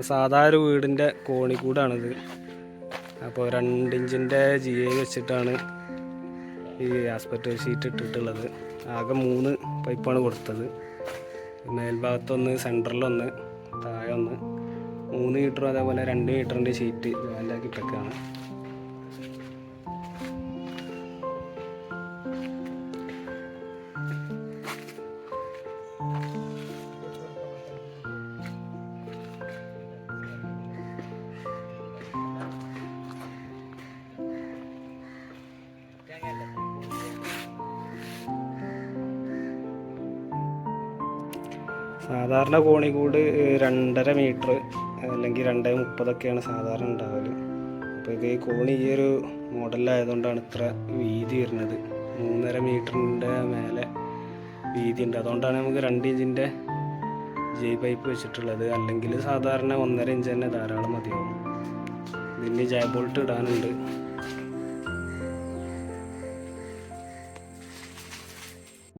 സാധാ ഒരു വീടിൻ്റെ കോണിക്കൂടാണിത്. അപ്പോൾ 2 ഇഞ്ചിൻ്റെ GA വെച്ചിട്ടാണ് ഈ ആസ്പെക്ട് ഷീറ്റ് ഇട്ടിട്ടുള്ളത്. ആകെ 3 പൈപ്പാണ് കൊടുത്തത്. മേൽഭാഗത്തൊന്ന്, സെൻറ്ററിലൊന്ന്, താഴെ ഒന്ന്. 3 മീറ്ററും അതേപോലെ 2 മീറ്ററിൻ്റെ ഷീറ്റ് ജോയിൻ്റാക്കി ഇട്ടൊക്കെയാണ്. സാധാരണ കോണിക്കൂട് 2.5 മീറ്റർ അല്ലെങ്കിൽ 2.30 സാധാരണ ഉണ്ടാവല്. അപ്പോൾ ഇത് കോണി ഈ ഒരു മോഡലായതുകൊണ്ടാണ് ഇത്ര വീതി വരുന്നത്. 3.5 മീറ്ററിൻ്റെ മേലെ വീതി ഉണ്ട്. അതുകൊണ്ടാണ് നമുക്ക് 2 ഇഞ്ചിൻ്റെ GA പൈപ്പ് വെച്ചിട്ടുള്ളത്. അല്ലെങ്കിൽ സാധാരണ 1.5 ഇഞ്ച് തന്നെ ധാരാളം മതിയാവും. ഇതിന് ജായ് ബോൾട്ട് ഇടാനുണ്ട്.